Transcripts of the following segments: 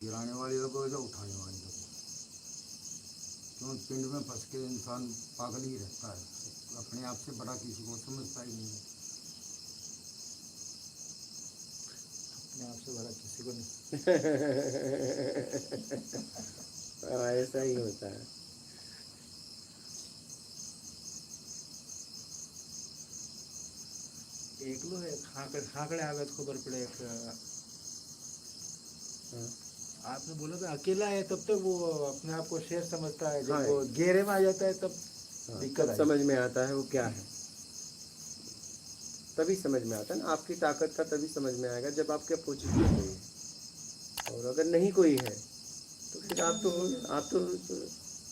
गिराने वाली लगो या उठाने वाली लगो, क्यों पिंड में फंस के इंसान पागल ही रहता है, अपने आप से बड़ा किसी को समझता ही नहीं है। अपने आप से बड़ा किसी को नहीं। ऐसा ही होता है। एक लो है खाकड़े आगे तो खबर पड़े एक आपने बोला था अकेला है तब तक वो अपने आप को शेर समझता है, जब वो घेरे में आ जाता है तब दिक्कत समझ में आता है वो क्या है, तभी समझ में आता है ना। आपकी ताकत का तभी समझ में आएगा जब आपके अपोजिट में कोई है, और अगर नहीं कोई है तो फिर आप तो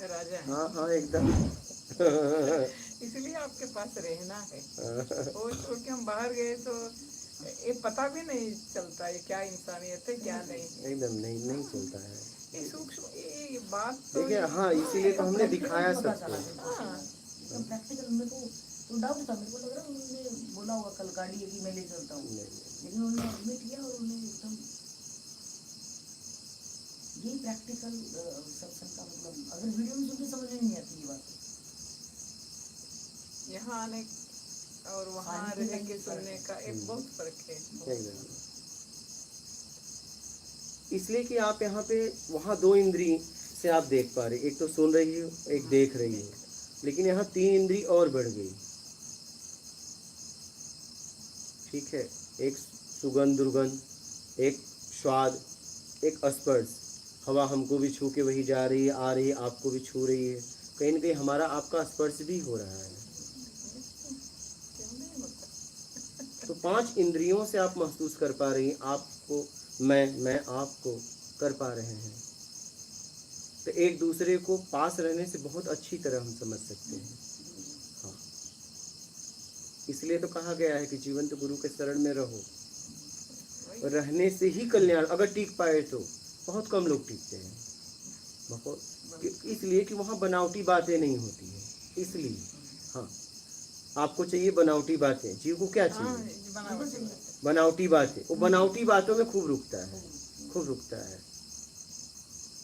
राजा है। हाँ एकदम। इसलिए आपके पास रहना है। वो छोड़ के हम बाहर गए तो ये पता भी नहीं चलता है क्या इंसानियत है क्या नहीं, एकदम नहीं चलता है ये सूक्ष्म ये बात तो देखिए। हाँ, इसीलिए तो हमने दिखाया सबको। प्रैक्टिकल मेरे को डाउट था, मेरे को लग रहा है उन्होंने बोला होगा कल गाड़ी है कि मैं ले चलता हूँ, लेकिन उन्होंने एडमिट किया और उन्होंने एकदम यही प्रैक्टिकल सत्संग का मतलब। अगर वीडियो में सुन के समझ में नहीं आती ये बात, यहाँ आने और वहाँ रह के सुनने का एक बहुत फर्क है। इसलिए कि आप यहाँ पे वहाँ 2 इंद्री से आप देख पा रहे, एक तो सुन रही हो एक देख रही हो, लेकिन यहाँ 3 इंद्री और बढ़ गई। ठीक है, एक सुगंध दुर्गंध, एक स्वाद, एक स्पर्श। हवा हमको भी छू के वही जा रही है आ रही है, आपको भी छू रही है, कहीं ना कहीं हमारा आपका स्पर्श भी हो रहा है। तो 5 इंद्रियों से आप महसूस कर पा रही हैं, आपको मैं आपको कर पा रहे हैं। तो एक दूसरे को पास रहने से बहुत अच्छी तरह हम समझ सकते हैं। हाँ, इसलिए तो कहा गया है कि जीवंत गुरु के शरण में रहो, रहने से ही कल्याण। अगर टिक पाए तो, बहुत कम लोग टिकते हैं, बहुत, इसलिए कि वहाँ बनावटी बातें नहीं होती है। इसलिए हाँ, आपको चाहिए बनावटी बातें, जीव को क्या चाहिए? बनावटी बातें। वो बनावटी बातों में खूब रुकता है, खूब रुकता है।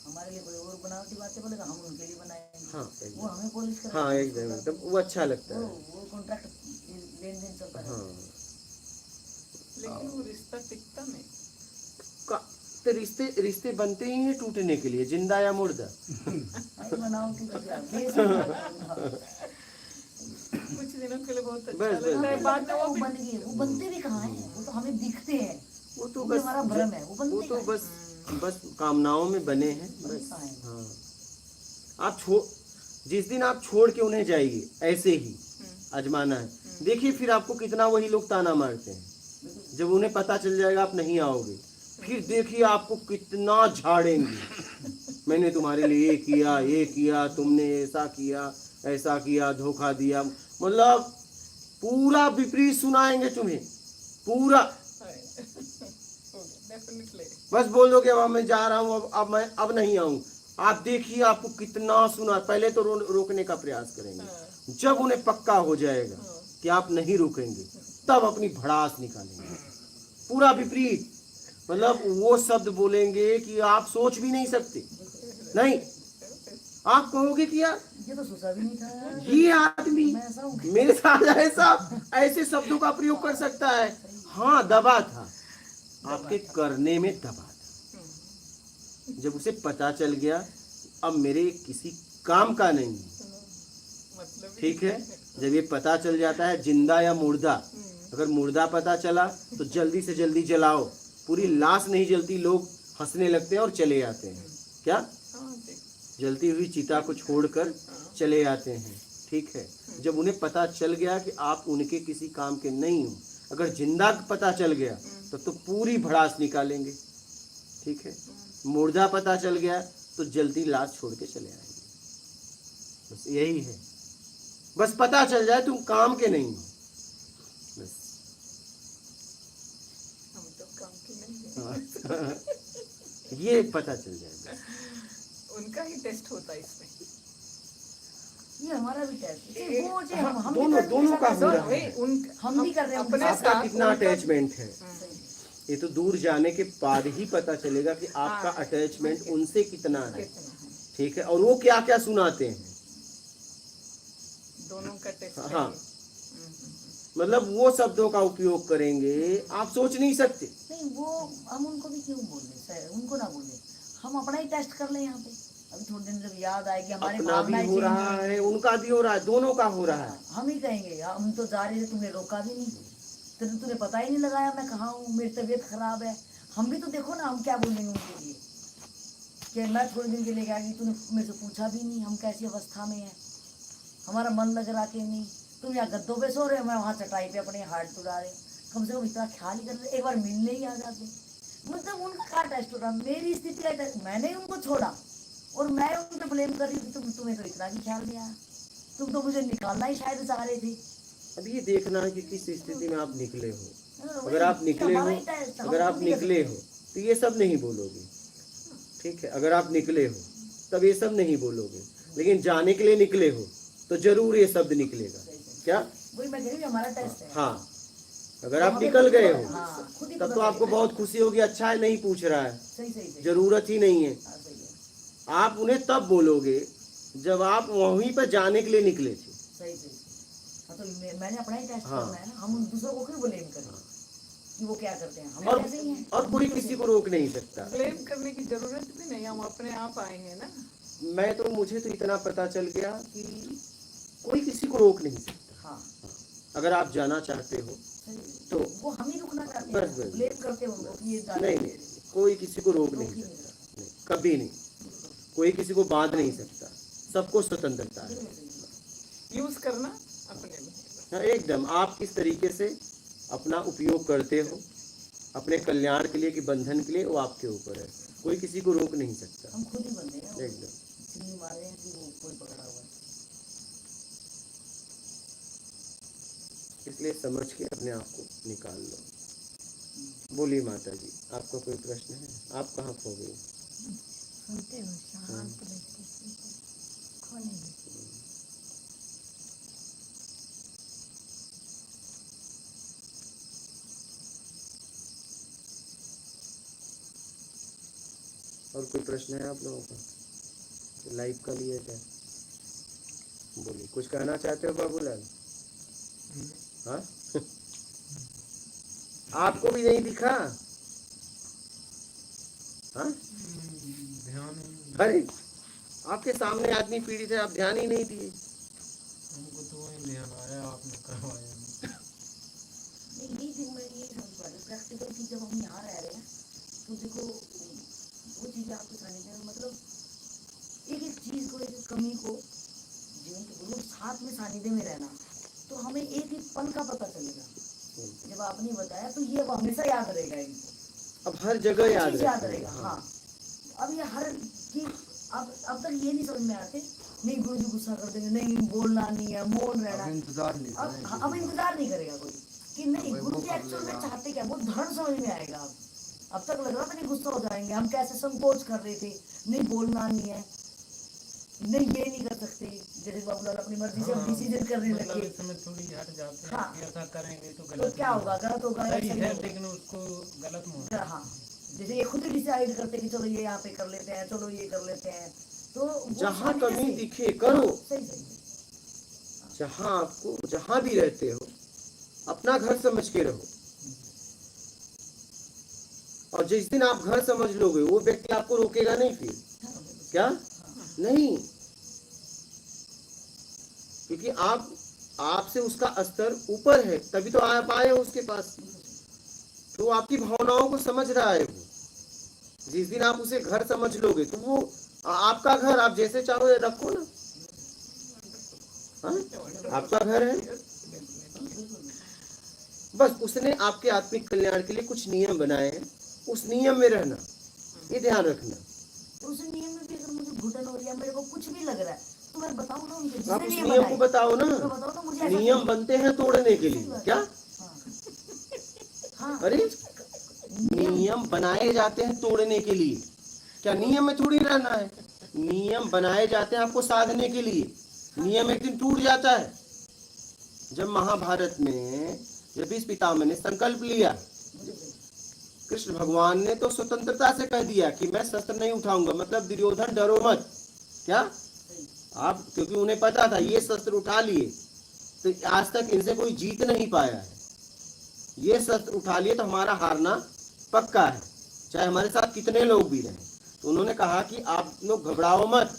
हमारे लिए कोई और बनावटी बातें बोलेगा, हम उनके लिए बनाएंगे। हाँ, वो हमें पॉलिश करके, हाँ एकदम, वो अच्छा लगता है। वो कॉन्ट्रैक्ट लेन देन चलता है। हाँ, लेकिन वो रिश्ता टिकता नहीं। तो रिश्ते बनते ही हैं टूटने के लिए, जिंदा या मुर्दा। कुछ दिनों के लिए बहुत अच्छा बस, लगता है, बाद में वो बन गए, वो बनते भी कहाँ हैं, वो तो हमें दिखते हैं, वो तो बस हमारा भ्रम है, वो तो बस कामनाओं में बने हैं बस। हाँ, आप जिस दिन आप छोड़ के उन्हें जाइए, ऐसे ही आजमाना है, देखिए फिर आपको कितना वही लोग ताना मारते हैं। जब उन्हें पता चल जाएगा आप नहीं आओगे, फिर देखिए आपको कितना झाड़ेंगे। मैंने तुम्हारे लिए ये किया, तुमने ऐसा किया, धोखा दिया, मतलब पूरा विपरीत सुनाएंगे तुम्हें, पूरा। बस बोल दो कि अब मैं जा रहा हूँ, अब नहीं आऊँ। आप देखिए आपको कितना सुना। पहले तो रोकने का प्रयास करेंगे, जब उन्हें पक्का हो जाएगा कि आप नहीं रुकेंगे, तब अपनी भड़ास निकालेंगे, पूरा विपरीत। मतलब वो शब्द बोलेंगे कि आप सोच भी नहीं सकते। नहीं, आप कहोगे कि यार ये तो सोचा भी नहीं था यार, ये आदमी मेरे साथ ऐसे शब्दों का प्रयोग कर सकता है। हाँ, दबा था, आपके करने में दबा था। जब उसे पता चल गया अब मेरे किसी काम का नहीं, ठीक है। जब ये पता चल जाता है जिंदा या मुर्दा, अगर मुर्दा पता चला तो जल्दी से जल्दी जलाओ, पूरी लाश नहीं जलती, लोग हंसने लगते हैं और चले जाते हैं। क्या जलती हुई चिता को छोड़कर चले जाते हैं, ठीक है। जब उन्हें पता चल गया कि आप उनके किसी काम के नहीं हो, अगर जिंदा पता चल गया तो पूरी भड़ास निकालेंगे, ठीक है। मुर्दा पता चल गया तो जल्दी लाश छोड़ के चले आएंगे। बस यही है, बस पता चल जाए तुम काम के नहीं हो, बस। हम तो काम के नहीं हैं। ये पता चल जाए बस। उनका ही टेस्ट होता है इसमें, ये हमारा भी टेस्ट है। वो जो हम दोनों का हो रहा है। हम भी कर रहे हैं, अपने आपका साथ कितना अटैचमेंट है। ये तो दूर जाने के बाद ही पता चलेगा कि आपका हाँ, अटैचमेंट उनसे कितना है, कितना है ठीक है, और वो क्या क्या सुनाते हैं। दोनों का टेस्ट हाँ, मतलब वो शब्दों का उपयोग करेंगे आप सोच नहीं सकते। नहीं वो हम उनको भी क्यों बोले सर, उनको ना बोले, हम अपना ही टेस्ट कर ले यहाँ पे। अभी थोड़ी दिन जब याद आएगी हमारी अपना भी भावनाएं हो change रहा होंगी। है, उनका भी हो रहा है, दोनों का हो रहा है। हम ही कहेंगे यार हम तो जा रहे थे, तुमने रोका भी नहीं, तूने पता ही नहीं लगाया मैं कहाँ हूँ, मेरी तबीयत खराब है। हम भी तो देखो ना हम क्या बोलेंगे उनके लिए कि मैं थोड़े दिन के लिए गया कि तूने मेरे से पूछा भी नहीं हम कैसी अवस्था में है, हमारा मन लग रहा कि नहीं, तुम यहाँ गद्दों पे सो रहे हो, मैं वहाँ चटाई पे अपने हाथ टुरा रहे, कम से कम इतना ख्याल ही कर रहे, एक बार मिलने ही आ जाते। मतलब उनका टेस्ट हो रहा, मेरी स्थिति का टेस्ट, मैंने ही उनको छोड़ा और मैं उन पर ब्लेम कर रही थी, तुम्हें तो इतना भी ख्याल नहीं आया, तुम तो मुझे निकालना ही शायद चाह रहे थे। अब ये देखना है कि किस स्थिति में आप निकले हो। वही, अगर आप निकले हमारा हो, ही टेस्ट, हम अगर आप खुद ही कर निकले सकते हो हैं। तो ये सब नहीं बोलोगे, ठीक है। अगर आप निकले हो तब ये सब नहीं बोलोगे, लेकिन जाने के लिए निकले हो तो जरूर ये शब्द निकलेगा। क्या? वही मैं कह रही हूँ हमारा टेस्ट है। हाँ, अगर तो आप हमें निकल खुद गए को- हो हाँ, खुद ही तब पता तो आपको लगेगा। बहुत खुशी होगी, अच्छा है नहीं पूछ रहा है, सही सही सही, जरूरत ही नहीं है। हाँ, सही है, आप उन्हें तब बोलोगे जब आप वहीं पर जाने के लिए निकले थे। सही सही। हाँ तो मैंने अपना ही टेस्ट हाँ। करना है ना, हम उन दूसरों को क्यों ब्लेम करें कि वो क्या करते हैं, हम और ऐसे ही हैं। और कोई किसी को रोक नहीं सकता। ब्लेम करने की जरूरत भी नहीं, हम अपने आप आए हैं ना। मुझे तो इतना पता चल गया कि कोई किसी को रोक नहीं सकता। हाँ अगर आप जाना चाहते हो सही है। तो वो हम ही रुकना चाहते बस, हैं, बस। ब्लेम करते हैं उनको कि ये ज्यादा नहीं नहीं, कोई किसी को रोक नहीं रोक ही सकता, नहीं सकता। नहीं, कभी नहीं। कोई किसी को बांध नहीं सकता, सबको स्वतंत्रता है। बिल्कुल सही है। यूज करना अपने में। हाँ, एकदम। आप किस तरीके से अपना उपयोग करते हो अपने कल्याण के लिए कि बंधन के लिए, वो आपके ऊपर है, कोई किसी को रोक नहीं सकता। हम खुद ही बंदे हैं, एकदम। चिल्ली मारे हैं कि वो कोई पकड़ा हुआ है। इसलिए समझ के अपने आप को निकाल लो। बोलिए माता जी, आपका कोई प्रश्न है? आप कहाँ खो गई? सुनते हो शांत रहते खो नहीं देते। और कोई प्रश्न है आप लोगों का? लाइव का लिया जाए। बोलिए, कुछ कहना चाहते हो बाबूलाल? हाँ? आपको भी नहीं दिखा? हाँ? अरे आपके सामने आदमी पीड़ित है, आप ध्यान ही नहीं दिए। हमको तो वही ध्यान आया, आपने करवाया नहीं। नहीं यही थी, मैं यही समझ पा रही प्रैक्टिकल की, जब हम यहाँ रह रहे हैं तो देखो वो चीज़ें आपके सानिध्य में, मतलब एक एक चीज़ को, एक एक कमी को, जीवन के गुरु साथ में सानिध्य में रहना, तो हमें एक एक पल का पता चलेगा। जब आपने बताया तो ये अब हमेशा याद रहेगा इनको, अब हर जगह याद चीज़ याद रखें। रहेगा। हाँ अब ये हर चीज अब तक ये नहीं समझ में आते, नहीं गुरु जी गुस्सा कर देंगे, नहीं बोलना नहीं है, मौन रहना अब है। इंतजार नहीं अब करें अब इंतजार नहीं करेगा कोई कि नहीं वही गुरु वो जी कर एक्चुअल में लेगा। चाहते क्या, वो धर्म समझ में आएगा। अब तक लग रहा था नहीं गुस्सा हो जाएंगे, हम कैसे संकोच कर रहे थे, नहीं बोलना नहीं है, नहीं ये नहीं कर सकते, जैसे बाबूलाल अपनी मर्जी से हम डिसीजन करने मतलब लगे, इस समय थोड़ी हट जाते हैं हाँ। कि ऐसा करेंगे तो तो गलत क्या होगा, गलत होगा या सही सही है, होगा। लेकिन उसको गलत में होगा। हाँ जैसे ये खुद ही डिसाइड करते कि चलो ये यहाँ पे कर लेते हैं, चलो ये कर लेते हैं, तो वो जहाँ सानिध्य कमी से- दिखे करो। सही सही जहाँ आपको, जहाँ भी रहते हो, अपना घर समझ के रहो। और जिस दिन आप घर समझ लोगे वो व्यक्ति आपको रोकेगा नहीं फिर। क्या? नहीं, क्योंकि आपसे उसका स्तर ऊपर है, तभी तो आप आए हो उसके पास। तो आपकी भावनाओं को समझ रहा है वो। जिस दिन आप उसे घर समझ लोगे तो वो आपका घर, आप जैसे चाहो रखो ना। हाँ? आपका घर है, बस उसने आपके आत्मिक कल्याण के लिए कुछ नियम बनाए हैं, उस नियम में रहना, ये ध्यान रखना। तो उस नियम में भी अगर मुझे घुटन हो रही है, मेरे को कुछ भी लग रहा है, तो मैं बताऊँ ना उनके आप जिसने उस नियम नियम को बनाए, बताओ ना। तो बताओ ना मुझे ऐसा नियम क्यों? बनते हैं तोड़ने के लिए। क्या? हाँ अरे नियम बनाए जाते हैं तोड़ने के लिए। क्या नियम में थोड़ी रहना है? नियम बनाए जाते हैं आपको साधने के लिए। नियम एक दिन टूट जाता है। जब महाभारत में जब इस पितामह ने संकल्प लिया कृष्ण भगवान ने तो स्वतंत्रता से कह दिया कि मैं शस्त्र नहीं उठाऊंगा, मतलब दुर्योधन डरो मत। क्या आप, क्योंकि उन्हें पता था ये शस्त्र उठा लिए तो आज तक इनसे कोई जीत नहीं पाया है, ये शस्त्र उठा लिए तो हमारा हारना पक्का है, चाहे हमारे साथ कितने लोग भी रहें। तो उन्होंने कहा कि आप लोग घबराओ मत,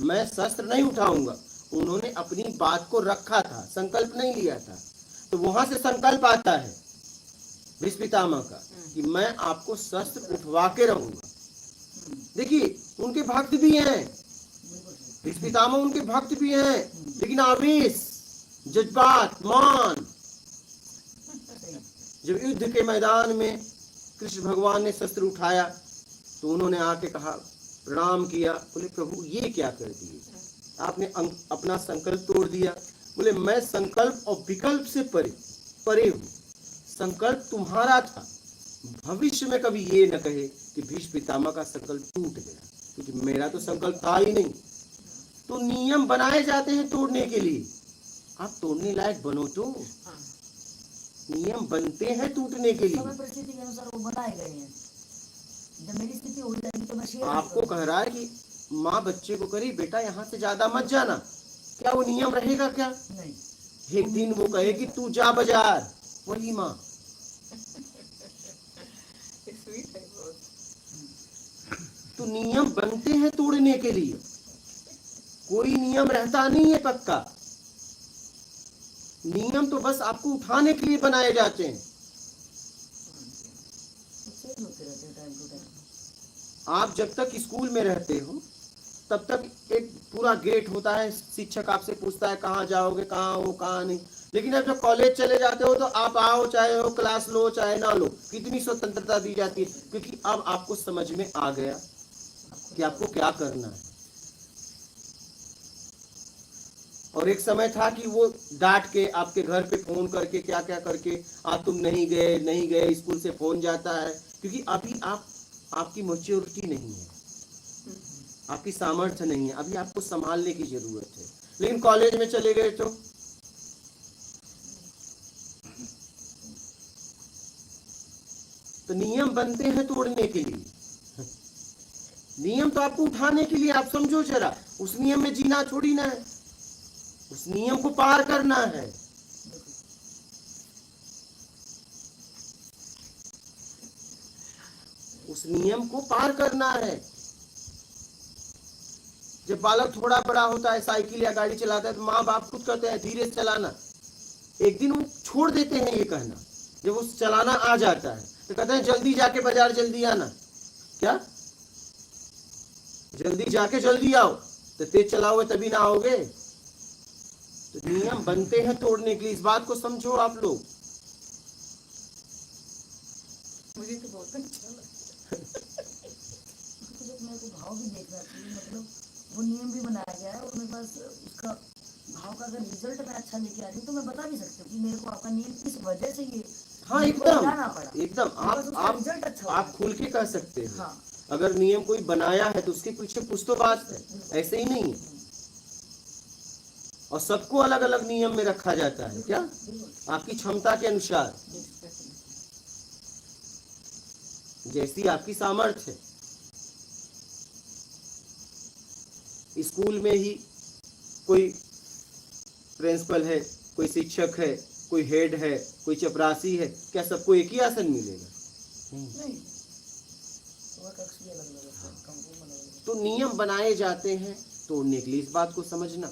मैं शस्त्र नहीं उठाऊंगा। उन्होंने अपनी बात को रखा था, संकल्प नहीं लिया था। तो वहां से संकल्प आता है भीष्म पितामह का कि मैं आपको शस्त्र उठवा के रहूंगा। देखिए उनके भक्त भी हैं, भीष्म पितामह उनके भक्त भी हैं, लेकिन आवेश, जज्बात, मान। जब युद्ध के मैदान में कृष्ण भगवान ने शस्त्र उठाया तो उन्होंने आके कहा, प्रणाम किया, बोले प्रभु ये क्या कर दिए आपने, अपना संकल्प तोड़ दिया। बोले मैं संकल्प और विकल्प से परे हूँ, संकल्प तुम्हारा था, भविष्य में कभी ये न कहे कि भीष्म पितामह का संकल्प टूट गया, क्योंकि मेरा तो संकल्प था ही नहीं। तो नियम बनाए जाते हैं तोड़ने के लिए, आप तोड़ने लायक बनो तो, नियम बनते हैं टूटने के लिए। समय परिस्थिति के अनुसार वो बनाए गए हैं। जब मेरी स्थिति हो जाएगी तो मैं शेयर आपको कह रहा है कि माँ बच्चे को करी बेटा यहाँ से ज्यादा मत जाना, क्या वो नियम रहेगा क्या? नहीं। एक दिन वो कहे कि तू जा बाजार, वही माँ। स्वीट है बहुत। तो नियम बनते हैं तोड़ने के लिए, कोई नियम रहता नहीं है पक्का। नियम तो बस आपको उठाने के लिए बनाए जाते हैं। चेंज होते रहते हैं टाइम टू टाइम। आप जब तक स्कूल में रहते हो तब तक एक पूरा गेट होता है, शिक्षक आपसे पूछता है कहाँ जाओगे, कहाँ हो, कहाँ नहीं। लेकिन अब जब कॉलेज चले जाते हो तो आप आओ, चाहे हो क्लास लो चाहे ना लो, कितनी स्वतंत्रता दी जाती है, क्योंकि अब आपको समझ में आ गया कि आपको क्या करना है। और एक समय था कि वो डांट के आपके घर पे फोन करके क्या क्या करके, आज तुम नहीं गए, स्कूल से फोन जाता है, क्योंकि अभी आपकी मैच्योरिटी नहीं है, आपकी सामर्थ्य नहीं है, अभी आपको संभालने की जरूरत है। लेकिन कॉलेज में चले गए तो नियम बनते हैं तोड़ने के लिए। नियम तो आपको उठाने के लिए, आप समझो जरा, उस नियम में जीना छोड़ी ना है, उस नियम को पार करना है। उस नियम को पार करना है। जब बालक थोड़ा बड़ा होता है, साइकिल या गाड़ी चलाता है, तो माँ बाप खुद कहते हैं धीरे से चलाना। एक दिन वो छोड़ देते हैं ये कहना, जब वो चलाना आ जाता है तो कहते हैं जल्दी जाके बाजार जल्दी आना। क्या जल्दी जाके जल्दी आओ, तो तेज चलाओगे तभी ना आओगे। तो नियम बनते हैं तोड़ने के लिए, इस बात को समझो आप लोग। मुझे तो बहुत अच्छा लगा। मेरे को भाव भी देखना चाहिए, मतलब वो नियम भी बनाया गया है और मेरे पास उसका भाव का अगर रिजल्ट मैं अच्छा लेके आ रही हूँ तो मैं बता भी सकती हूँ कि मेरे को आपका नियम किस वजह से ये हाँ जाना एकदम पड़ा। एकदम रिजल्ट अच्छा आप खुल के कह सकते हैं। हाँ। अगर नियम कोई बनाया है तो उसके पीछे कुछ तो बात है, ऐसे ही नहीं है। और सबको अलग अलग नियम में रखा जाता है, क्या आपकी क्षमता के अनुसार, जैसी आपकी सामर्थ्य है। स्कूल में ही कोई प्रिंसिपल है, कोई शिक्षक है, कोई हेड है, कोई चपरासी है, क्या सबको एक ही आसन मिलेगा? नहीं, वो कक्ष भी अलग-अलग है, कंपनी अलग-अलग है। तो नियम बनाए जाते हैं तोड़ने के लिए, इस बात को समझना।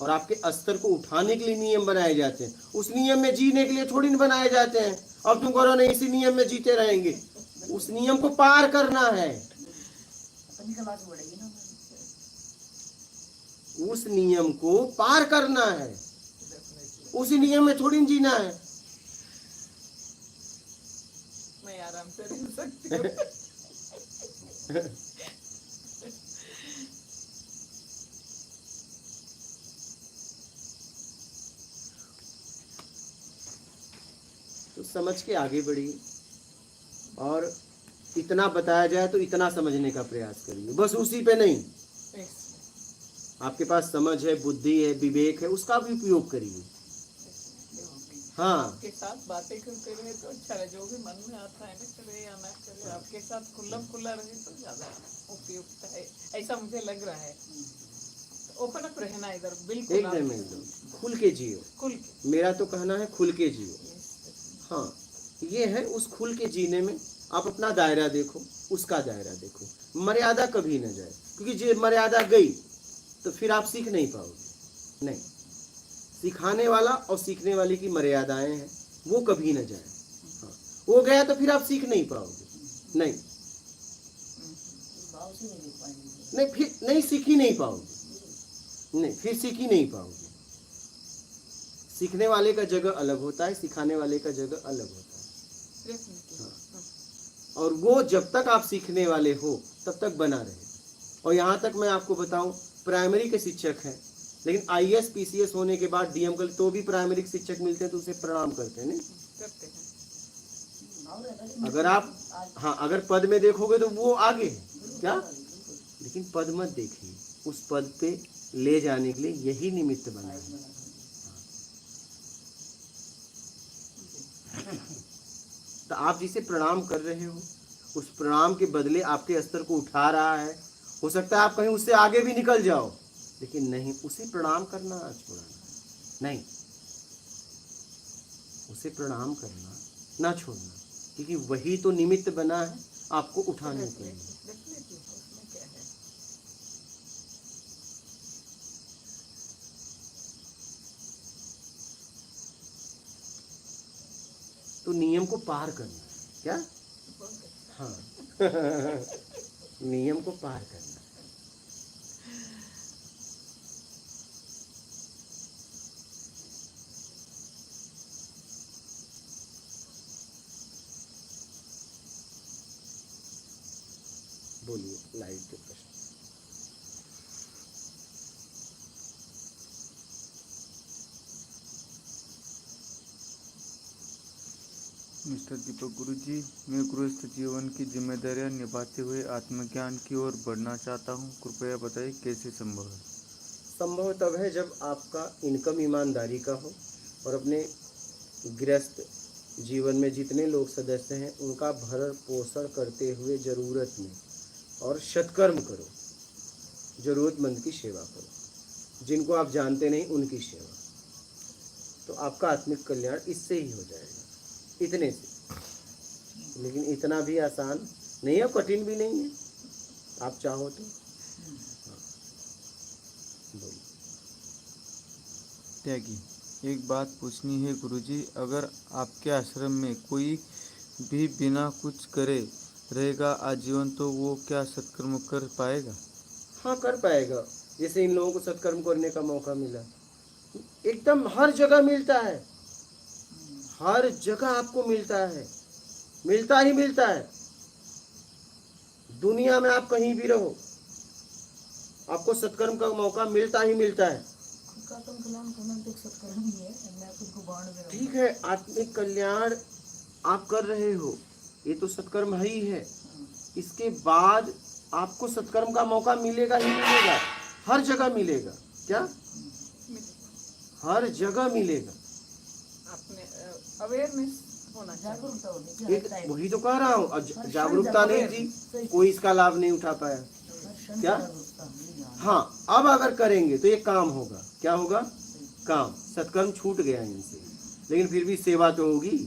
और आपके स्तर को उठाने के लिए नियम बनाए जाते हैं, उस नियम में जीने के लिए थोड़ी न बनाए जाते हैं। अब तुम करो नहीं इसी नियम में जीते रहेंगे, उस नियम को पार करना है। अपनी क्लास बढ़ेगी ना, उस नियम को पार करना है, उसी नियम में थोड़ी न जीना है। मैं आराम से रह सकती हूँ। तो समझ के आगे बढ़िए, और इतना बताया जाए तो इतना समझने का प्रयास करिए, बस उसी पे नहीं। आपके पास समझ है, बुद्धि है, विवेक है, उसका भी उपयोग करिए। हाँ आपके साथ बातें करते रहे तो अच्छा रहे, जो भी मन में आता है ना करे या ना करे, आपके साथ खुला रहे तो ज्यादा उपयुक्त है, ऐसा मुझे लग रहा है। ओपन अप रहना इधर बिल्कुल, एकदम एकदम खुल के जियो। खुल के। मेरा तो कहना है खुल के जियो। हाँ ये है, उस खुल के जीने में आप अपना दायरा देखो, उसका दायरा देखो, मर्यादा कभी न जाए, क्योंकि जो मर्यादा गई तो फिर आप सीख नहीं पाओगे। नहीं, सिखाने वाला और सीखने वाले की मर्यादाएं हैं, वो कभी न जाए। हाँ वो गया तो फिर आप सीख नहीं पाओगे। नहीं भाव से नहीं देख पाएंगे। नहीं, फिर नहीं सीख ही नहीं पाओगे। नहीं, फिर सीख ही नहीं पाओगे। सीखने वाले का जगह अलग होता है, सिखाने वाले का जगह अलग होता है। हाँ। और वो जब तक आप सीखने वाले हो तब तक बना रहे। और यहाँ तक मैं आपको बताऊं, प्राइमरी के शिक्षक हैं, लेकिन आईएएस पीसीएस होने के बाद डीएम कर तो भी प्राइमरी शिक्षक मिलते हैं तो उसे प्रणाम करते हैं। नहीं करते हैं। भाव रहता है कि अगर आप, हाँ अगर पद में देखोगे तो वो आगे है क्या, लेकिन पद मत देखिए, उस पद पे ले जाने के लिए यही निमित्त बना है। तो आप जिसे प्रणाम कर रहे हो, उस प्रणाम के बदले आपके स्तर को उठा रहा है। हो सकता है आप कहीं उससे आगे भी निकल जाओ, लेकिन नहीं, उसे प्रणाम करना छोड़ना नहीं, उसे प्रणाम करना ना छोड़ना, क्योंकि वही तो निमित्त बना है आपको उठाने के लिए। डेफिनेटली उसमें क्या है। तो नियम को पार करना है क्या, हाँ नियम को पार करना। बोलिए लाइव के प्रश्न। मिस्टर दीपक गुरुजी, मैं गृहस्थ जीवन की जिम्मेदारियां निभाते हुए आत्मज्ञान की ओर बढ़ना चाहता हूं, कृपया बताइए कैसे संभव है। संभव तब है जब आपका इनकम ईमानदारी का हो और अपने गृहस्थ जीवन में जितने लोग सदस्य हैं उनका भरण पोषण करते हुए ज़रूरत में और सत्कर्म करो, ज़रूरतमंद की सेवा करो, जिनको आप जानते नहीं उनकी सेवा, तो आपका आत्मिक कल्याण इससे ही हो जाएगा, इतने से। लेकिन इतना भी आसान नहीं है, कठिन भी नहीं है, आप चाहो तो। बोलिए। त्यागी, एक बात पूछनी है गुरुजी, अगर आपके आश्रम में कोई भी बिना कुछ करे रहेगा आजीवन तो वो क्या सत्कर्म कर पाएगा। हाँ कर पाएगा, जैसे इन लोगों को सत्कर्म करने का मौका मिला, एकदम हर जगह मिलता है, हर जगह आपको मिलता है, मिलता ही मिलता है। दुनिया में आप कहीं भी रहो आपको सत्कर्म का मौका मिलता ही मिलता है। खुद का आत्म कल्याण करना तो एक सत्कर्म ही है, मैं खुद को बांध दे रहा हूँ। ठीक है, आत्मिक कल्याण आप कर रहे हो, ये तो सत्कर्म है ही है। इसके बाद आपको सत्कर्म का मौका मिलेगा ही मिलेगा, हर जगह मिलेगा। क्या? हर जगह मिलेगा। अपने अवेयरनेस होना चाहिए। जागरूकता होनी एक चाहिए। वही तो कह रहा हूँ, जागरूकता नहीं थी, कोई इसका लाभ नहीं उठा पाया। क्या? हाँ, अब अगर करेंगे तो ये काम होगा। क्या होगा? काम। सत्कर्म छूट गया इनसे, लेकिन फिर भी सेवा तो होगी।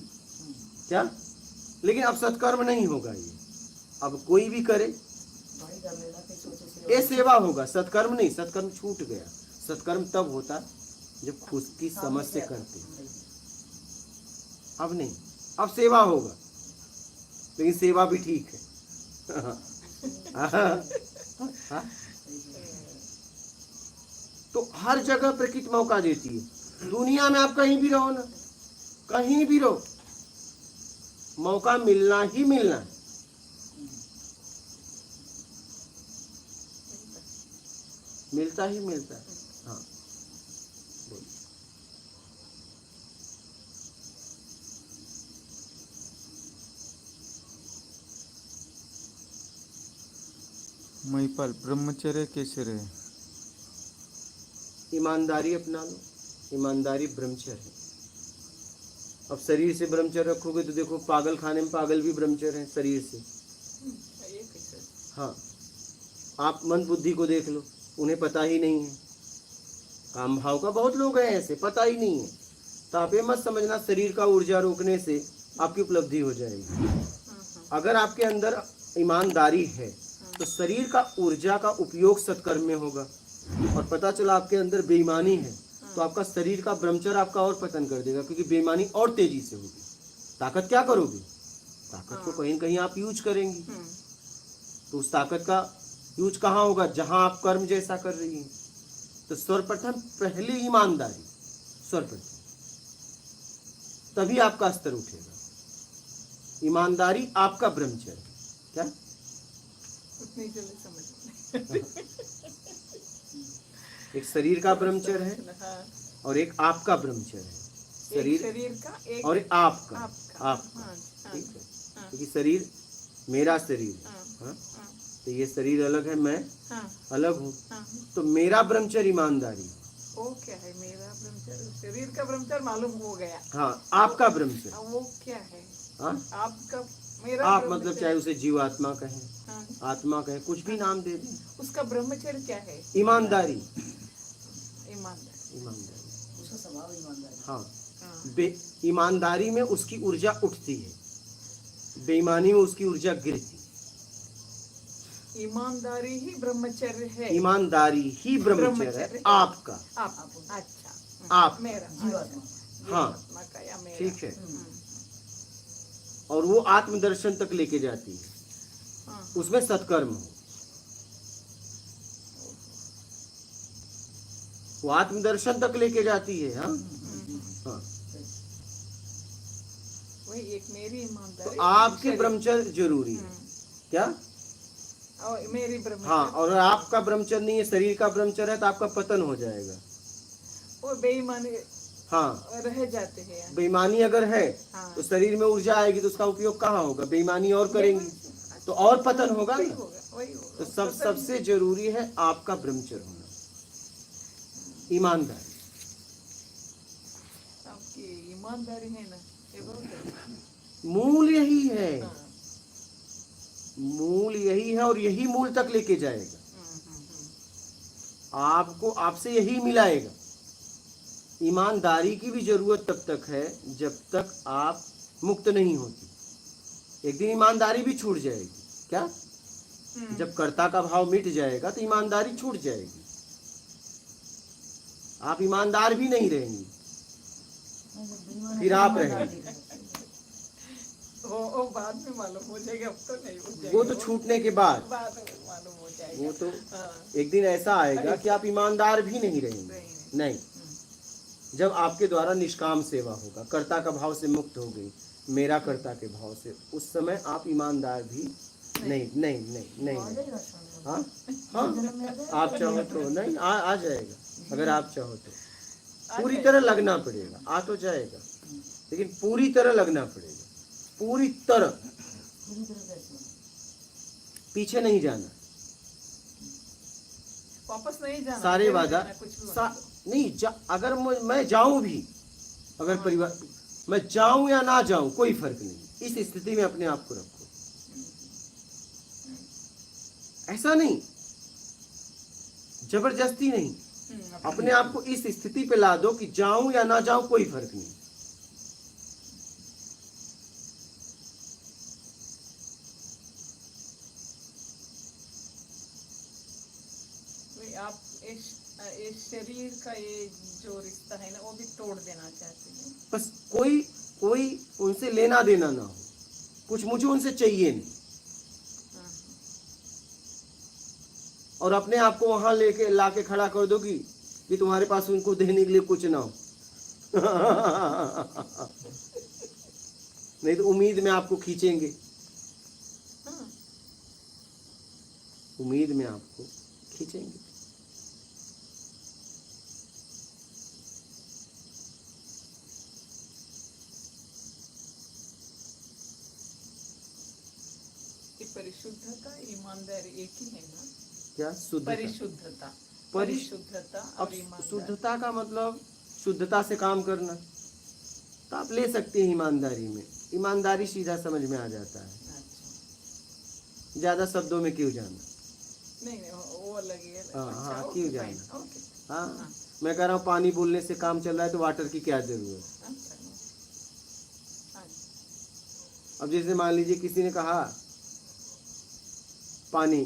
क्या? लेकिन अब सत्कर्म नहीं होगा ये, अब कोई भी करे ये सेवा होगा, सत्कर्म नहीं। सत्कर्म छूट गया। सत्कर्म तब होता जब खुद की समझ से करते, अब नहीं, अब सेवा होगा, लेकिन सेवा भी ठीक है। तो हर जगह प्रकृति मौका देती है। दुनिया में आप कहीं भी रहो ना, कहीं भी रहो, मौका मिलना ही मिलना है। मिलता ही मिलता है। हाँ बोलिए। महिपाल, ब्रह्मचर्य कैसे रहे। ईमानदारी अपना लो, ईमानदारी ब्रह्मचर्य है। अब शरीर से ब्रह्मचर्य रखोगे तो देखो पागल खाने में पागल भी ब्रह्मचर्य है शरीर से। ये कैसे? हाँ, आप मन बुद्धि को देख लो, उन्हें पता ही नहीं है। काम भाव का बहुत लोग हैं ऐसे, पता ही नहीं है। तो आप ये मत समझना शरीर का ऊर्जा रोकने से आपकी उपलब्धि हो जाएगी। अगर आपके अंदर ईमानदारी है तो शरीर का ऊर्जा का उपयोग सत्कर्म में होगा। और पता चला आपके अंदर बेईमानी है तो आपका शरीर का ब्रह्मचर्य आपका और पतन कर देगा, क्योंकि बेईमानी और तेजी से होगी। ताकत क्या करोगे? ताकत को कहीं न कहीं आप यूज करेंगी। तो उस ताकत का यूज कहाँ होगा? जहां आप कर्म जैसा कर रही हैं। तो सर्वप्रथम पहले ईमानदारी, सर्वप्रथम, तभी आपका स्तर उठेगा। ईमानदारी आपका ब्रह्मचर्य। क्या? उतनी जल्दी समझ में एक शरीर का ब्रह्मचर्य है हाँ, और एक आपका ब्रह्मचर्य है। एक शरीर का एक और एक आपका आपका। आपका हाँ, हाँ, ठीक है, हाँ, क्योंकि शरीर मेरा शरीर है। हाँ, हाँ? हाँ, तो ये शरीर अलग है, मैं हाँ, अलग हूँ। हाँ। तो मेरा ब्रह्मचर्य ईमानदारी। वो क्या है? मेरा ब्रह्मचर्य, शरीर का ब्रह्मचर्य मालूम हो गया। हाँ, आपका ब्रह्मचर्य। अब वो क्या है? हाँ, आपका मेरा आप मतलब ब्रह्मचर्य- चाहे उसे जीवात्मा कहें, हाँ, आत्मा कहें, कुछ भी नाम दे दें। उसका ब्रह्मचर्य क्या है? ईमानदारी, ईमानदारी। ईमानदारी। उसका स्वभाव ईमानदारी। हाँ, हाँ, ईमानदारी में उसकी ऊर्जा उठती है, बेईमानी में उसकी ऊर्जा गिरती है। ईमानदारी ही ब्रह्मचर्य है। ईमानदारी ही ब्रह्मचर्य है आपका। आप अच्छा, आप मेरा जीवात्मा। हाँ, जीवात्मा का या मेरा। ठीक है। हम्म, और वो आत्मदर्शन तक लेके जाती है, हाँ, उसमें सत्कर्म हो। वो आत्मदर्शन तक लेके जाती है। हाँ, हाँ। वही एक मेरी ईमानदारी। तो आपके शरीर- ब्रह्मचर्य जरूरी है। क्या? और मेरी ब्रह्मचर्य। हाँ, और अगर आपका ब्रह्मचर्य नहीं है, शरीर का ब्रह्मचर्य है, तो आपका पतन हो जाएगा। वो बेईमानी हाँ, रह जाते हैं। बेईमानी अगर है हाँ। तो शरीर में ऊर्जा आएगी तो उसका उपयोग कहाँ होगा? बेईमानी और करेंगी तो और पतन होगा वही ना। होगा, वही होगा। तो सबसे जरूरी है आपका ब्रह्मचर्य होना, ईमानदारी। आपकी ईमानदारी है ना, ये बहुत है। मूल यही है, हाँ, मूल यही है और यही मूल तक लेके जाएगा। आपको आपसे यही मिलाएगा। ईमानदारी की भी जरूरत तब तक है जब तक आप मुक्त नहीं होती। एक दिन ईमानदारी भी छूट जाएगी। क्या? जब कर्ता का भाव मिट जाएगा तो ईमानदारी छूट जाएगी, आप ईमानदार भी नहीं रहेंगी, फिर आप रहेंगे। वो बाद में मालूम हो जाएगा, अब तो नहीं हो जाएगा। वो तो छूटने के बाद, बाद में मालूम हो जाएगा। वो तो हाँ, एक दिन ऐसा आएगा कि आप ईमानदार भी नहीं रहेंगे। नहीं, जब आपके द्वारा निष्काम सेवा होगा, कर्ता का भाव से मुक्त हो गई, मेरा कर्ता के भाव से, उस समय आप ईमानदार भी नहीं नहीं नहीं नहीं, नहीं। हाँ हाँ, आप चाहो तो नहीं आ जाएगा। अगर आप चाहो तो पूरी तरह लगना पड़ेगा, आ तो जाएगा, लेकिन पूरी तरह लगना पड़ेगा, पूरी तरह, पीछे नहीं जाना। वापस नहीं जाना। सारे फिर वादा जाना, कुछ भी नहीं अगर मैं जाऊं भी, अगर परिवार मैं जाऊं या ना जाऊं कोई फर्क नहीं, इस स्थिति में अपने आप को रखो। ऐसा नहीं, जबरदस्ती नहीं, अपने आप को इस स्थिति पे ला दो कि जाऊं या ना जाऊं कोई फर्क नहीं। वही आप इस शरीर का ये जो रिश्ता है ना, वो भी तोड़ देना चाहते हैं। बस कोई उनसे लेना देना ना हो, कुछ मुझे उनसे चाहिए नहीं, और अपने आप को वहां लेके लाके खड़ा कर दो कि तुम्हारे पास उनको देने के लिए कुछ ना हो। नहीं तो उम्मीद में आपको खींचेंगे, हाँ, उम्मीद में आपको खींचेंगे। ये परिशुद्धता ईमानदारी एक ही है ना। क्या? शुद्धता। परिशुद्धता, परिशुद्धता अब और ईमानदारी। शुद्धता का मतलब शुद्धता से काम करना। तो आप ले सकते हैं ईमानदारी में। ईमानदारी सीधा समझ में आ जाता है, अच्छा ज़्यादा शब्दों में क्यों जाना। नहीं नहीं वो अलग ही है। हाँ, अच्छा, हाँ, ओके, क्यों फाइन, जाना। ओके, हाँ, मैं कह रहा हूँ पानी बोलने से काम चल रहा है तो वाटर की क्या ज़रूरत। अच्छा हाँ अब जैसे मान लीजिए किसी ने कहा पानी,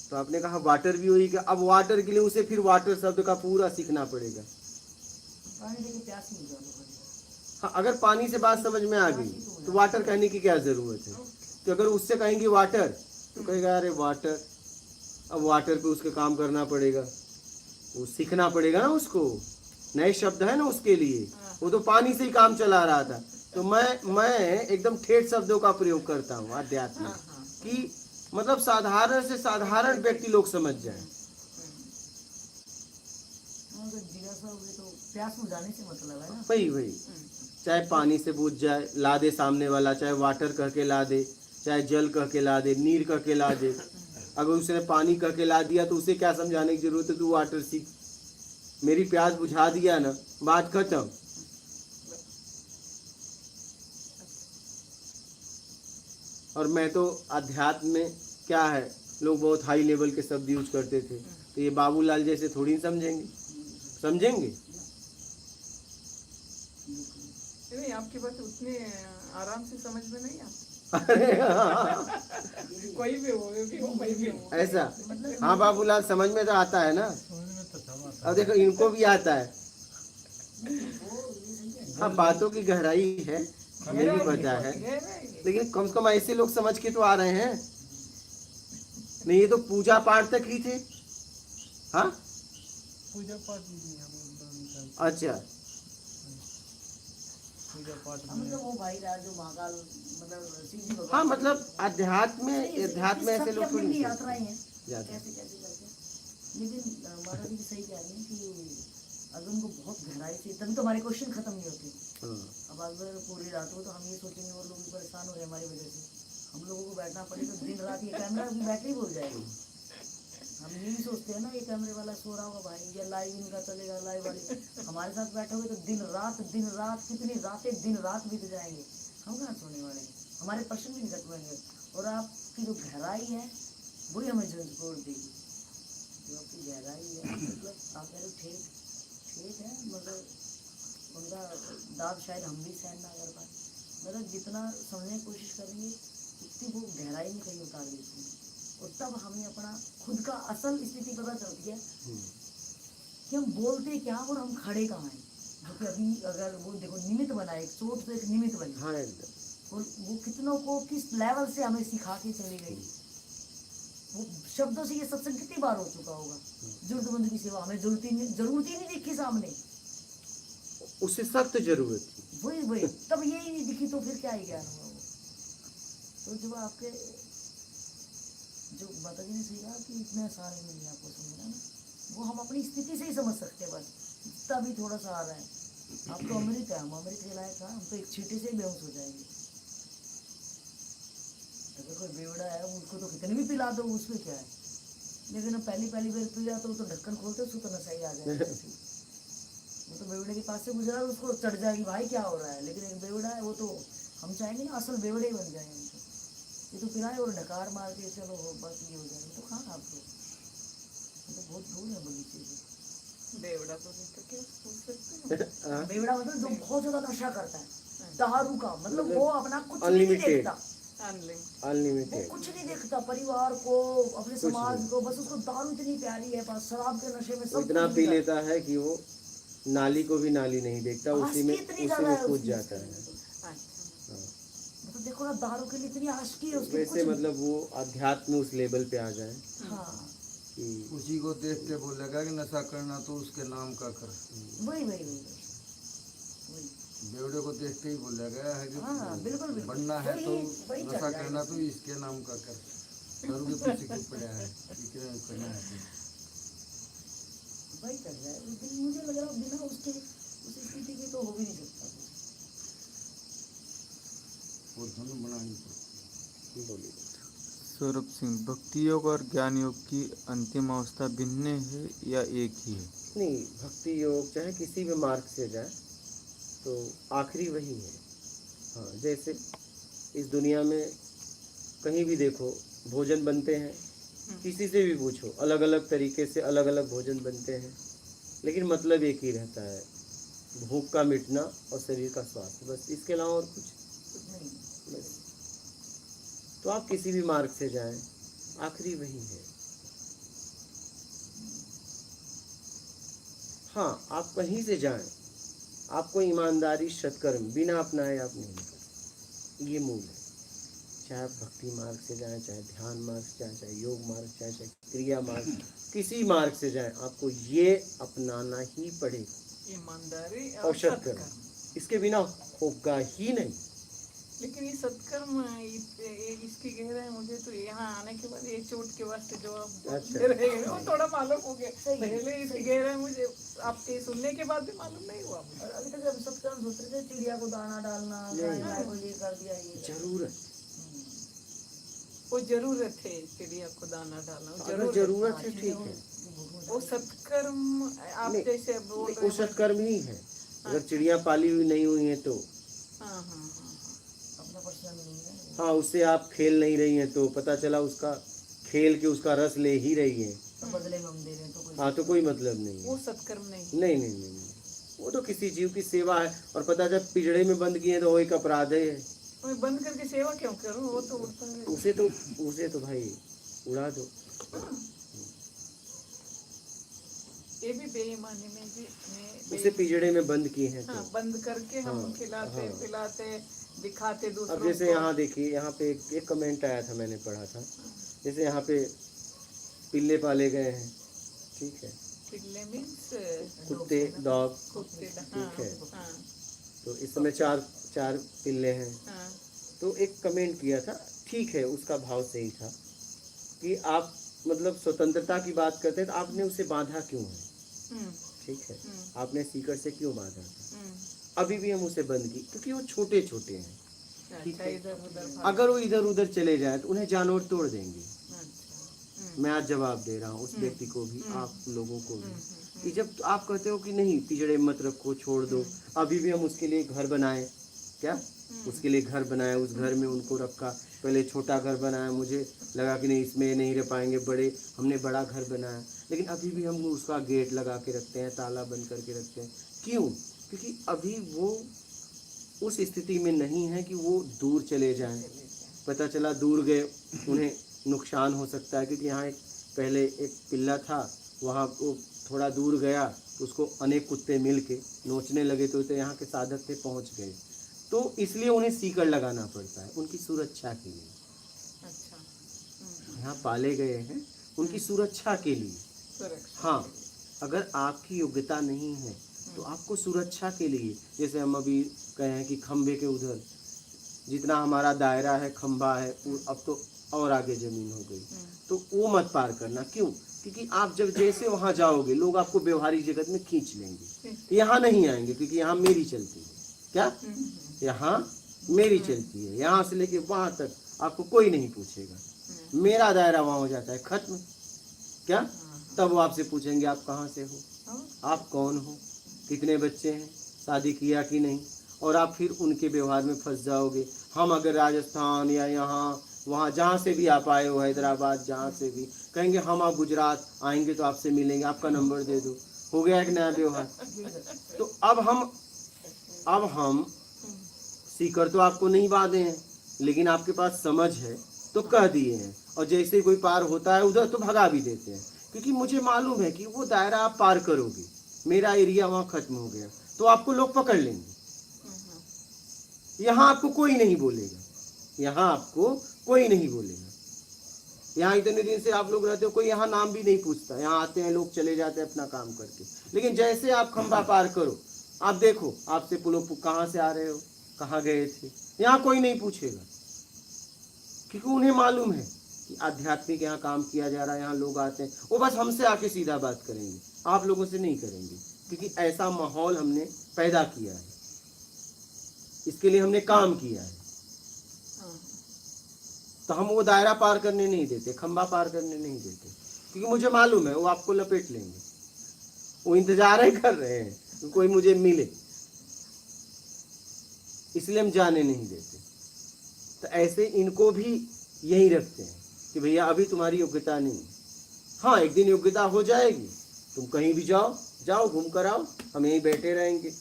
तो आपने कहा वाटर भी होगी क्या। अब वाटर के लिए उसे फिर वाटर शब्द का पूरा सीखना पड़ेगा। पानी देके प्यास नहीं बुझाना पड़ेगा। हाँ, अगर पानी से बात समझ में आ गई तो वाटर कहने की क्या ज़रूरत है। तो अगर उससे कहेंगे वाटर तो कहेगा अरे वाटर, अब वाटर पे उसके काम करना पड़ेगा, वो सीखना पड़ेगा ना उसको, नए शब्द है ना उसके लिए। वो तो पानी से ही काम चला रहा था। तो मैं एकदम ठेठ शब्दों का प्रयोग करता हूँ अध्यात्म में, कि मतलब साधारण से साधारण व्यक्ति लोग समझ जाए। अगर जिज्ञासा होगी तो प्यास बुझाने से मतलब है ना। वही चाहे पानी से बूझ जाए, ला दे सामने वाला, चाहे वाटर कह के ला दे, चाहे जल कह के ला दे, नीर कह के ला दे। अगर उसने पानी कह के ला दिया तो उसे क्या समझाने की जरूरत है, तू वाटर सीख। मेरी प्यास बुझा दिया ना, बात खत्म। और मैं तो अध्यात्म में क्या है, लोग बहुत हाई लेवल के शब्द यूज करते थे, तो ये बाबूलाल जैसे थोड़ी समझेंगे। नहीं आपकी बात उतने आराम से समझ में नहीं आता। अरे हाँ, कोई भी हो मैं भी हूँ ऐसा। हाँ बाबूलाल, समझ में तो आता है ना। अब देखो इनको भी आता है। हाँ, बातों की गहराई है, हमें भी पता है, लेकिन कम से कम ऐसे लोग समझ के तो आ रहे हैं। नहीं, ये तो पूजा पाठ तक ही थे। हाँ, पूजा पाठ अच्छा, मतलब वो भाई राज जो महाकाल मतलब सीधी भगवान। हाँ, मतलब अध्यात्म में ऐसे लोग थोड़ी अपनी यात्राएं हैं जाते हैं। कैसे करके। लेकिन माता जी भी सही कह रही हैं कि अगर उनको बहुत गहराई से, तभी तो हमारे क्वेश्चन खत्म नहीं होते। हाँ, अब अगर पूरी रात हो तो हम ये सोचेंगे और लोग भी परेशान हो रहे हैं हमारी वजह से। हम लोगों को बैठना पड़ेगा तो दिन रात ये कैमरा की बैटरी बोल जाएगी। हम ये भी सोचते हैं ना ये कैमरे वाला सो रहा होगा भाई, या लाइव इनका चलेगा, लाइव वाले हमारे साथ बैठोगे तो दिन रात कितनी रातें दिन रात बीत जाएंगे। हम कहाँ सोने वाले हैं, हमारे प्रश्न भी नहीं खत्म होंगे। और आपकी जो गहराई है वही हमें झंझोड़ देगी। जो आपकी गहराई है मतलब आप कह रहे ठीक है, मतलब उनका दाद शायद हम भी सहन ना कर पाए। मतलब जितना समझने की कोशिश करेंगे उतनी वो गहराई में कहीं उतार देती है। और तब हमें अपना खुद का असल स्थिति पता चलती है कि हम बोलते क्या और हम खड़े कहाँ हैं। जो कि अभी अगर वो देखो निमित्त बना, एक चोट तो एक निमित्त बनी, हाँ, एकदम। और वो कितनों को किस लेवल से हमें सिखा के चली गई। वो शब्दों से ये सत्संग कितनी बार हो चुका होगा। जरूरतमंद की सेवा हमें जरूरत ही नहीं दिखी सामने, उससे सख्त जरूरत थी। वही तब यही नहीं दिखी तो फिर क्या ही ज्ञान हुआ वो। तो जब आपके जो माता जी ने सही कहा कि इतने सारे मिले आपको समझना ना, वो हम अपनी स्थिति से ही समझ सकते हैं। बस जितना भी थोड़ा सा आ रहा है, आप तो अमृत है, हम अमृत के लायक था, हम तो एक छींटे से ही बेहोश हो जाएंगे। अगर कोई बेवड़ा है उसको तो कितने भी पिला दो उसमें क्या है, लेकिन अब पहली बार पिया तो ढक्कन खोलते उसको तो नशा ही आ जाएगा। वो तो बेवड़े के पास से गुजरा उसको चढ़ जाएगी भाई क्या हो रहा है, लेकिन एक बेवड़ा है वो तो हम चाहेंगे ना असल बेवड़े ही बन जाएंगे। ये तो पिलाए और ढकार मार के चलो हो बस ये हो जाएगा, तो कहाँ आप लोग तो बहुत दूर है बगीचे से। बेवड़ा तो नहीं तो क्या पूछ सकते हैं। बेवड़ा मतलब जो बहुत ज्यादा नशा करता है, दारू का मतलब वो अपना कुछ नहीं Unlimited। देखता, वो अनलिमिटेड। कुछ नहीं देखता, परिवार को अपने समाज को, बस उसको दारू इतनी प्यारी है, बस शराब के नशे में सब इतना कुछ पी मिला है। लेता है कि वो नाली को भी नाली नहीं देखता, उसी में आशिकी इतनी ज्यादा है कूद उसकी। जाता है। अच्छा मतलब देखो ना दारू के लिए इतनी आशिकी है उसकी, वैसे कुछ मतलब वो अध्यात्म उस लेवल पे आ जाए हाँ कि उसी को देख के बोलेगा कि नशा करना तो उसके नाम का कर। वही बेवड़े को देख के ही बोलेगा है कि हाँ बिल्कुल बनना है तो वही चल नशा जाएगा। करना तो इसके नाम का कर। दारू के पीछे क्यों पड़ा है कि क्या करना है तो। वही चल रहा है, लेकिन मुझे लग रहा है बिना उसके उस स्थिति के तो हो भी नहीं सकता कुछ। और धुन बनानी पड़ती बोलिए। सौरभ सिंह, भक्ति योग और ज्ञान योग की अंतिम अवस्था भिन्न है या एक ही है? नहीं, भक्ति योग चाहे किसी भी मार्ग से जाए, तो आखिरी वही है। हाँ, जैसे इस दुनिया में कहीं भी देखो भोजन बनते हैं, किसी से भी पूछो अलग अलग तरीके से अलग अलग भोजन बनते हैं, लेकिन मतलब एक ही रहता है, भूख का मिटना और शरीर का स्वास्थ्य, बस इसके अलावा और कुछ बस। तो आप किसी भी मार्ग से जाएं, आखिरी वही है। हाँ, आप कहीं से जाएं, आपको ईमानदारी सत्कर्म बिना अपनाए आप नहीं निकल सकते, ये मूल है। चाहे आप भक्ति मार्ग से जाएं, चाहे ध्यान मार्ग से जाएं, चाहे योग मार्ग से जाएं, चाहे क्रिया मार्ग, किसी मार्ग से जाएं, आपको ये अपनाना ही पड़ेगा, ईमानदारी और सत्कर्म, इसके बिना होगा ही नहीं। लेकिन ये सत्कर्म इसकी गहराई मुझे तो यहाँ आने के बाद ये चोट के वास्ते जो आप अच्छा। दे रहे हैं वो थोड़ा मालूम हो गया। पहले इसकी गहराई मुझे आपके सुनने के बाद भी मालूम नहीं हुआ मुझे। और अभी तक हम सत्कर्म सोच रहे थे, चिड़िया को दाना डालना, गाय को ये कर दिया, ये जरूरत, वो जरूरत है, चिड़िया को दाना डालना अगर जरूरत है ठीक है, वो सत्कर्म आप नहीं, जैसे बोल वो रहे हैं। सत्कर्म ही है। अगर चिड़िया पाली हुई नहीं हुई है तो, हाँ हाँ हाँ अपना पर्सनल नहीं है। हाँ, उससे आप खेल नहीं रही हैं तो पता चला उसका खेल के उसका रस ले ही रही है, तो बदले में हम दे रहे हैं तो कोई हाँ, तो कोई मतलब नहीं है। वो सत्कर्म नहीं। नहीं नहीं नहीं नहीं, वो तो किसी जीव की सेवा है, और पता जब पिंजड़े में बंद किए तो वो एक अपराध है। मैं बंद करके सेवा क्यों करूं, वो तो उड़ता है। उसे तो भाई उड़ा दो। ये भी बेईमानी में जी उसे पिंजड़े में बंद किए हैं हाँ, तो। बंद करके हम हाँ, खिलाते हाँ। पिलाते दिखाते दूसरों अब जैसे को। यहाँ देखिए, यहाँ पे एक कमेंट आया था, मैंने पढ़ा था, जैसे यहाँ पे पिल्ले पाले गए हैं, ठीक है, पिल्ले मीन्स कुत्ते, डॉग, कुत्ते। ठीक है, हाँ तो इस समय चार पिल्ले हैं। हाँ तो एक कमेंट किया था, ठीक है, उसका भाव सही था कि आप मतलब स्वतंत्रता की बात करते हैं तो आपने उसे बांधा क्यों है, हम्म, ठीक है, आपने सीकर से क्यों बांधा था। हम्म, अभी भी हम उसे बंद की क्योंकि वो छोटे छोटे हैं, अच्छा इधर उधर अगर वो इधर उधर चले जाए तो उन्हें जानवर तोड़ देंगे। अच्छा मैं आज जवाब दे रहा हूँ उस व्यक्ति को भी, आप लोगों को भी, कि जब आप कहते हो कि नहीं पिंजड़े मत रखो, छोड़ दो, अभी भी हम उसके लिए घर बनाए, क्या उसके लिए घर बनाया, उस घर में उनको रखा, पहले छोटा घर बनाया, मुझे लगा कि नहीं इसमें नहीं रह पाएंगे, बड़े हमने बड़ा घर बनाया, लेकिन अभी भी हम उसका गेट लगा के रखते हैं, ताला बंद करके रखते हैं। क्यों? क्योंकि अभी वो उस स्थिति में नहीं है कि वो दूर चले जाएं। पता चला दूर गए उन्हें नुकसान हो सकता है, क्योंकि यहाँ एक पहले एक पिल्ला था, वहाँ वो थोड़ा दूर गया तो उसको अनेक कुत्ते मिल के नोचने लगे, तो यहाँ के साधक थे पहुँच गए, तो इसलिए उन्हें सीकर लगाना पड़ता है उनकी सुरक्षा के लिए। अच्छा यहाँ पाले गए हैं उनकी सुरक्षा के लिए। सुरक्षा। हाँ, अगर आपकी योग्यता नहीं है तो आपको सुरक्षा के लिए, जैसे हम अभी कहे हैं कि खंबे के उधर जितना हमारा दायरा है, खंबा है, अब तो और आगे जमीन हो गई, तो वो मत पार करना। क्यों? क्योंकि आप जब जैसे वहाँ जाओगे लोग आपको व्यवहारिक जगत में खींच लेंगे, यहाँ नहीं आएंगे, क्योंकि यहाँ मेरी चलती है। क्या? यहाँ मेरी चलती है, यहाँ से लेके वहाँ तक आपको कोई नहीं पूछेगा, मेरा दायरा वहाँ हो जाता है खत्म। क्या? तब वो आपसे पूछेंगे आप कहाँ से हो, आप कौन हो, कितने बच्चे हैं, शादी किया कि नहीं, और आप फिर उनके व्यवहार में फंस जाओगे। हम अगर राजस्थान या यहाँ वहाँ जहाँ से भी आप आए हो, हैदराबाद जहाँ से भी, कहेंगे हम आप गुजरात आएंगे तो आपसे मिलेंगे, आपका नंबर दे दो, हो गया एक नया व्यवहार। तो अब हम सीकर तो आपको नहीं बांधे हैं, लेकिन आपके पास समझ है तो कह दिए हैं, और जैसे ही कोई पार होता है उधर तो भगा भी देते हैं, क्योंकि मुझे मालूम है कि वो दायरा आप पार करोगे, मेरा एरिया वहाँ खत्म हो गया, तो आपको लोग पकड़ लेंगे। यहाँ आपको कोई नहीं बोलेगा, यहाँ आपको कोई नहीं बोलेगा। यहाँ इतने दिन से आप लोग रहते हो, कोई यहाँ नाम भी नहीं पूछता, यहाँ आते हैं लोग चले जाते हैं अपना काम करके। लेकिन जैसे आप खंबा पार करो, आप देखो आपसे पुलो कहाँ से आ रहे हो, कहाँ गए थे, यहाँ कोई नहीं पूछेगा, क्योंकि उन्हें मालूम है कि आध्यात्मिक यहाँ काम किया जा रहा है, यहाँ लोग आते हैं, वो बस हमसे आके सीधा बात करेंगे, आप लोगों से नहीं करेंगे, क्योंकि ऐसा माहौल हमने पैदा किया है, इसके लिए हमने काम किया है। तो हम वो दायरा पार करने नहीं देते, खंबा पार करने नहीं देते, क्योंकि मुझे मालूम है वो आपको लपेट लेंगे, वो इंतजार ही कर रहे हैं कि कोई मुझे मिले। इसलिए हम जाने नहीं देते। तो ऐसे इनको भी यही रखते हैं कि भैया अभी तुम्हारी योग्यता नहीं। हाँ, एक दिन योग्यता हो जाएगी, तुम कहीं भी जाओ, जाओ घूम कर आओ, हम यहीं बैठे रहेंगे।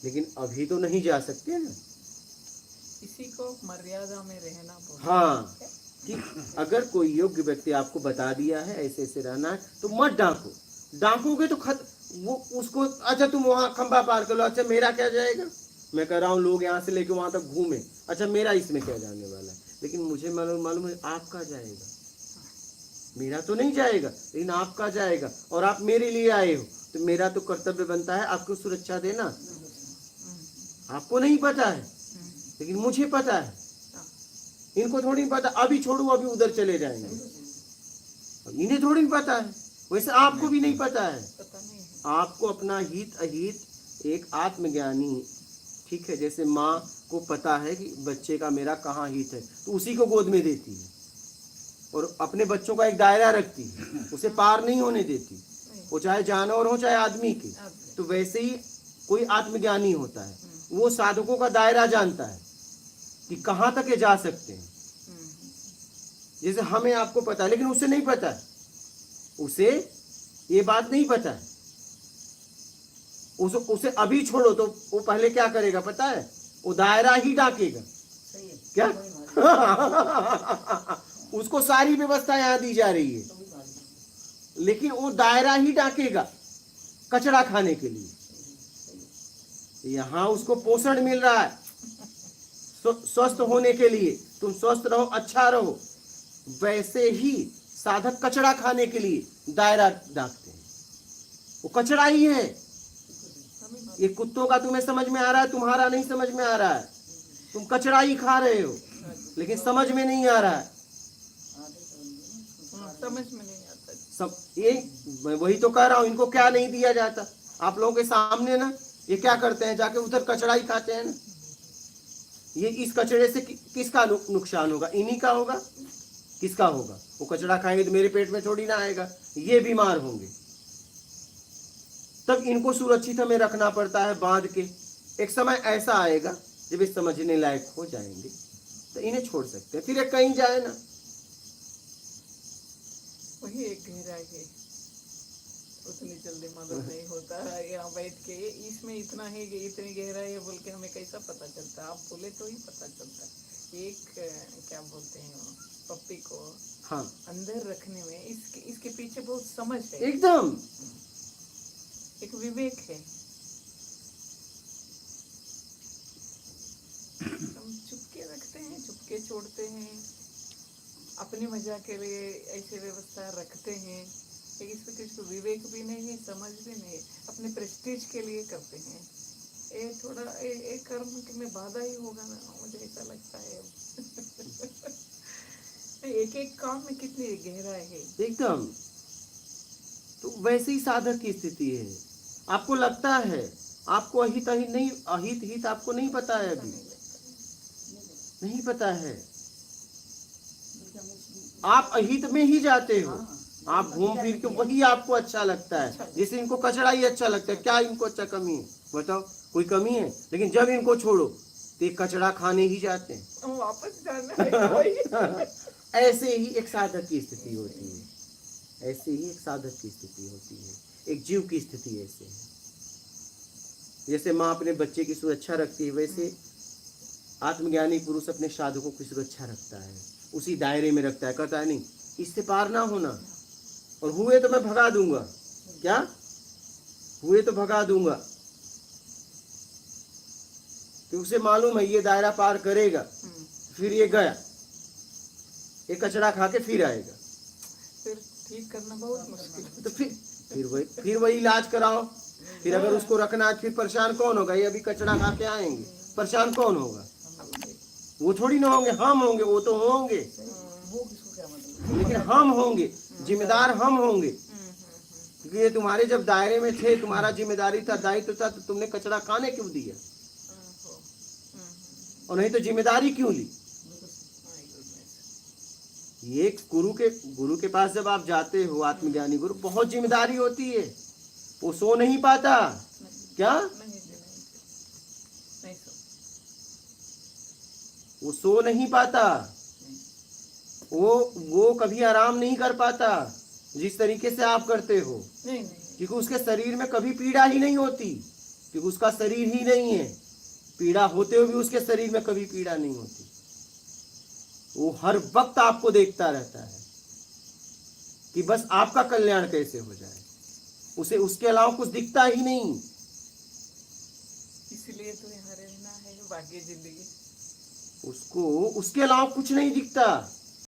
लेकिन अभी तो नहीं जा सकते ना। इसी को मर्यादा में रहना बोलते हाँ, हैं। कि अगर कोई योग्य व्यक्ति आपको बता दिया है ऐसे ऐसे रहना है, तो मत डांको। डांकोगे तो वो उसको, अच्छा तुम वहाँ खंबा पार कर लो, अच्छा मेरा क्या जाएगा, मैं कह रहा हूँ लोग यहाँ से लेके वहां तक घूमे, अच्छा मेरा इसमें क्या जाने वाला है। लेकिन मुझे मालूम है आपका जाएगा, मेरा तो नहीं जाएगा, लेकिन आपका जाएगा। और आप मेरे लिए आए हो, तो मेरा तो कर्तव्य बनता है आपको सुरक्षा देना। आपको नहीं पता है, लेकिन मुझे पता है। इनको थोड़ी पता, अभी छोड़ू अभी उधर चले जाएंगे, इन्हें थोड़ी पता है। वैसे आपको भी नहीं पता है। पता नहीं है। आपको अपना हित अहित एक आत्मज्ञानी, ठीक है, जैसे माँ को पता है कि बच्चे का मेरा कहाँ हित है, तो उसी को गोद में देती है और अपने बच्चों का एक दायरा रखती है, उसे पार नहीं होने देती, वो चाहे जानवर हो चाहे आदमी की। तो वैसे ही कोई आत्मज्ञानी होता है, वो साधकों का दायरा जानता है कि कहाँ तक ये जा सकते हैं। जैसे हमें आपको पता है, लेकिन उसे नहीं पता है, उसे ये बात नहीं पता है। उसे अभी छोड़ो तो वो पहले क्या करेगा पता है, वो दायरा ही डाकेगा। क्या उसको सारी व्यवस्था यहाँ दी जा रही है, लेकिन वो दायरा ही डाकेगा कचरा खाने के लिए। यहाँ उसको पोषण मिल रहा है स्वस्थ होने के लिए, तुम स्वस्थ रहो, अच्छा रहो। वैसे ही साधक कचरा खाने के लिए दायरा डाकते हैं, वो कचरा ही है। ये कुत्तों का तुम्हें समझ में आ रहा है, तुम्हारा नहीं समझ में आ रहा है। तुम कचरा ही खा रहे हो, लेकिन समझ में नहीं आ रहा है। समझ में नहीं आता। सब ये मैं वही तो कह रहा हूँ, इनको क्या नहीं दिया जाता। आप लोगों के सामने ना ये क्या करते हैं, जाके उधर कचरा ही खाते हैं ना। ये इस कचरे से किसका नुकसान होगा, इन्हीं का होगा। किसका होगा, वो कचरा खाएंगे तो मेरे पेट में थोड़ी ना आएगा, ये बीमार होंगे। तब इनको सुरक्षित हमें रखना पड़ता है बांध के। एक समय ऐसा आएगा जब ये समझने लायक हो जाएंगे तो इन्हें छोड़ सकते हैं, फिर ये कहीं जाए ना। वही एक गहराई है, उतनी जल्दी मालूम नहीं होता है। यहाँ बैठ के इसमें इतना है कि इतनी गहराई है बोल के हमें कैसा पता चलता। आप बोले तो ही पता चलता। एक क्या बोलते हैं पप्पी को हाँ अंदर रखने में इसके पीछे बहुत समझ है, एकदम एक विवेक है। हम चुपके रखते हैं, चुपके छोड़ते हैं, अपनी मजा के लिए ऐसे व्यवस्था रखते हैं, लेकिन इसमें किसी विवेक भी नहीं है, समझ भी नहीं है, अपने प्रेस्टीज के लिए करते हैं। ये थोड़ा एक कर्म में बाधा ही होगा ना, मुझे ऐसा लगता है। एक एक काम में कितनी गहराई है एकदम। तो वैसे ही साधक की स्थिति है। आपको लगता है आपको अहित अहित नहीं, अहित हित आपको नहीं पता है, अभी नहीं पता है। आप अहित में ही जाते हो, आप घूम फिर के वही आपको अच्छा लगता है। जैसे इनको कचरा ही अच्छा लगता है, क्या इनको अच्छा कमी है बताओ, कोई कमी है? लेकिन जब इनको छोड़ो तो ये कचरा खाने ही जाते हैं, वापस जाना है। ऐसे ही एक साधक की स्थिति होती है, ऐसे ही एक साधक की स्थिति होती है, एक जीव की स्थिति ऐसे है। जैसे माँ अपने बच्चे की सुरक्षा रखती है, वैसे आत्मज्ञानी पुरुष अपने साधकों की सुरक्षा रखता है, उसी दायरे में रखता है। कहता है नहीं इससे पार ना होना, और हुए तो मैं भगा दूंगा। क्या हुए तो भगा दूंगा, तो उसे मालूम है ये दायरा पार करेगा, फिर ये गया, ये कचरा खा के फिर आएगा। फिर ठीक करना बहुत मुश्किल है। तो फिर वही इलाज कराओ। फिर अगर उसको रखना है फिर परेशान कौन होगा? ये अभी कचरा खा के आएंगे, परेशान कौन होगा? वो थोड़ी ना होंगे, हम होंगे। वो तो होंगे, लेकिन हम होंगे, जिम्मेदार हम होंगे। क्योंकि ये तुम्हारे जब दायरे में थे, तुम्हारा जिम्मेदारी था, दायित्व था, तो तुमने कचरा खाने क्यों दिया? और नहीं तो जिम्मेदारी क्यों ली? ये गुरु के पास जब आप जाते हो, आत्मज्ञानी गुरु, बहुत जिम्मेदारी होती है। वो सो नहीं पाता। क्या वो सो नहीं पाता, वो कभी आराम नहीं कर पाता जिस तरीके से आप करते हो, नहीं क्योंकि उसके शरीर में कभी पीड़ा ही नहीं होती, क्योंकि उसका शरीर ही नहीं है। पीड़ा होते हुए भी उसके शरीर में कभी पीड़ा नहीं होती। वो हर वक्त आपको देखता रहता है कि बस आपका कल्याण कैसे हो जाए, उसे उसके अलावा कुछ दिखता ही नहीं। इसलिए तो यहाँ रहना है, भाग्य जिंदगी। उसको उसके अलावा कुछ नहीं दिखता।